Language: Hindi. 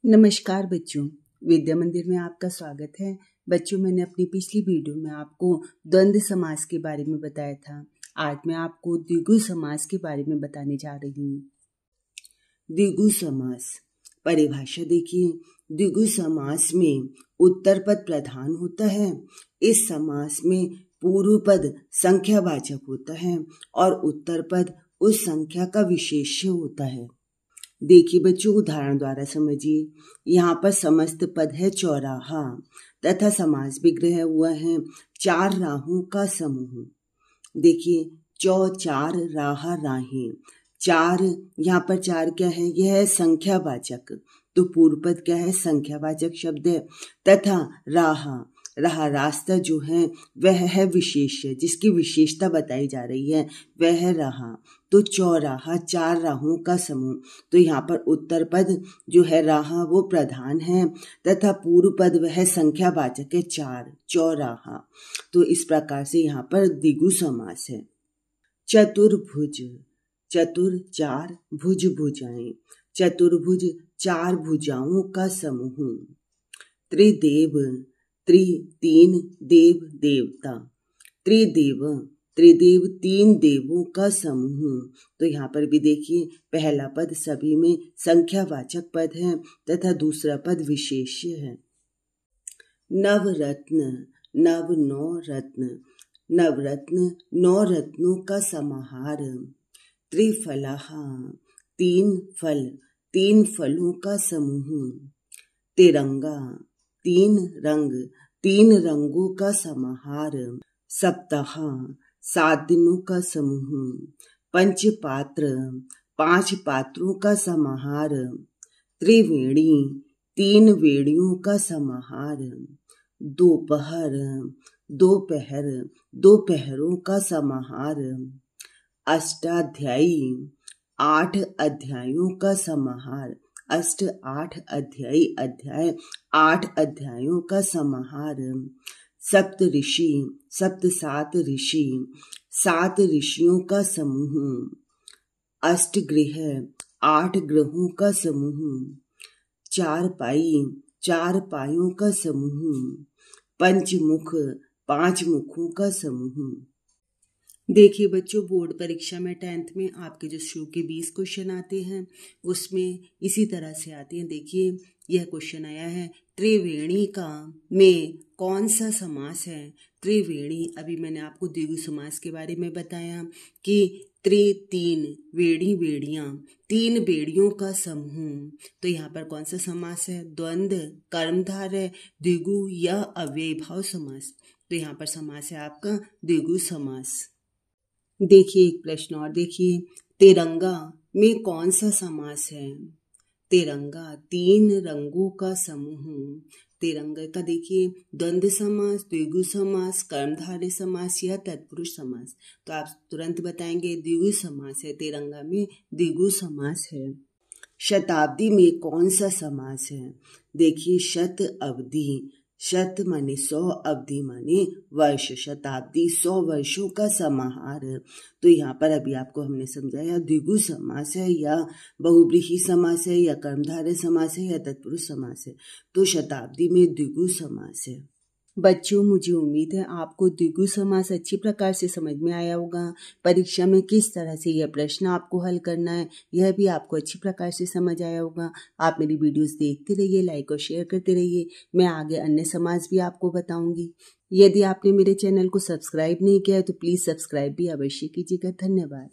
नमस्कार बच्चों, विद्या मंदिर में आपका स्वागत है। बच्चों, मैंने अपनी पिछली वीडियो में आपको द्वंद्व समास के बारे में बताया था। आज मैं आपको द्विगु समास के बारे में बताने जा रही हूँ। द्विगु समास परिभाषा देखिए। द्विगु समास में उत्तर पद प्रधान होता है। इस समास में पूर्व पद संख्यावाचक होता है और उत्तर पद उस संख्या का विशेष्य होता है। देखिए बच्चों, उदाहरण द्वारा समझिए। यहाँ पर समस्त पद है चौराहा तथा समास विग्रह हुआ है चार राहों का समूह। देखिए, चार राह राहें। चार, यहाँ पर चार क्या है? यह है संख्यावाचक, तो पूर्व पद क्या है? संख्यावाचक शब्द है। तथा राह रास्ता जो है वह है विशेष्य, जिसकी विशेषता बताई जा रही है वह है राह। तो चौराहा चार राहों का समूह, तो यहाँ पर उत्तर पद जो है राह वो प्रधान है तथा पूर्व पद वह संख्यावाचक है चार, चौराहा। तो इस प्रकार से यहाँ पर द्विगु समास है। चतुर्भुज, चतुर चार, भुज भुजाएं। चतुर्भुज चार भुजाओं का समूह। त्रिदेव, तीन देव देवता। त्रिदेव, त्रिदेव तीन देवों का समूह। तो यहाँ पर भी देखिए, पहला पद सभी में संख्यावाचक पद है तथा दूसरा पद विशेष्य है। नवरत्न, नव नौ रत्न। नवरत्न नौ रत्नों का समाहार। त्रिफलाः, तीन फल, तीन फलों का समूह। तिरंगा, तीन रंग, तीन रंगों का समाहार। सप्ताह, 7 दिनों का समूह। पंचपात्र, 5 पात्रों का समाहार। त्रिवेणी, 3 वेणियों का समाहार। दोपहर, दोपहर, दोपहरों का समाहार। अष्टाध्यायी, 8 अध्यायों का समाहार। अष्ट 8 अध्यायी, अध्याय 8 अध्यायों का समाहार। सप्त ऋषि, सप्त 7 ऋषि, 7 ऋषियों का समूह। अष्टगृह, 8 ग्रहों का समूह। चारपाई, 4 पायों का समूह। पंचमुख, 5 मुखों का समूह। देखिए बच्चों, बोर्ड परीक्षा में 10th में आपके जो शुरू के 20 क्वेश्चन आते हैं उसमें इसी तरह से आते हैं। देखिए, यह क्वेश्चन आया है, त्रिवेणी का में कौन सा समास है? त्रिवेणी, अभी मैंने आपको द्विगु समास के बारे में बताया कि तीन वेड़ी बेड़ियां, 3 बेड़ियों का समूह। तो यहाँ पर कौन सा समास है? द्वंद्व, कर्मधारय, द्विगु या अव्ययीभाव समास। तो यहाँ पर समास है आपका द्विगु समास। देखिए एक प्रश्न और देखिए, तिरंगा में कौन सा समास है? तिरंगा 3 रंगों का समूह। तिरंगा का देखिए द्वंद्व समास, द्विगु समास, कर्मधारय समास या तत्पुरुष समास। तो आप तुरंत बताएंगे द्विगु समास है, तिरंगा में द्विगु समास है। शताब्दी में कौन सा समास है? देखिए, शत अवधि, शत माने 100, अवधि माने वर्ष, शताब्दी 100 वर्षों का समाहार। तो यहाँ पर अभी आपको हमने समझाया द्विगु समास है या बहुव्रीहि समास है या कर्मधारय समास है या तत्पुरुष समास है। तो शताब्दी में द्विगु समास है। बच्चों, मुझे उम्मीद है आपको द्विगु समास अच्छी प्रकार से समझ में आया होगा। परीक्षा में किस तरह से यह प्रश्न आपको हल करना है यह भी आपको अच्छी प्रकार से समझ आया होगा। आप मेरी वीडियोस देखते रहिए, लाइक और शेयर करते रहिए। मैं आगे अन्य समास भी आपको बताऊंगी। यदि आपने मेरे चैनल को सब्सक्राइब नहीं किया है तो प्लीज़ सब्सक्राइब भी अवश्य कीजिएगा। धन्यवाद।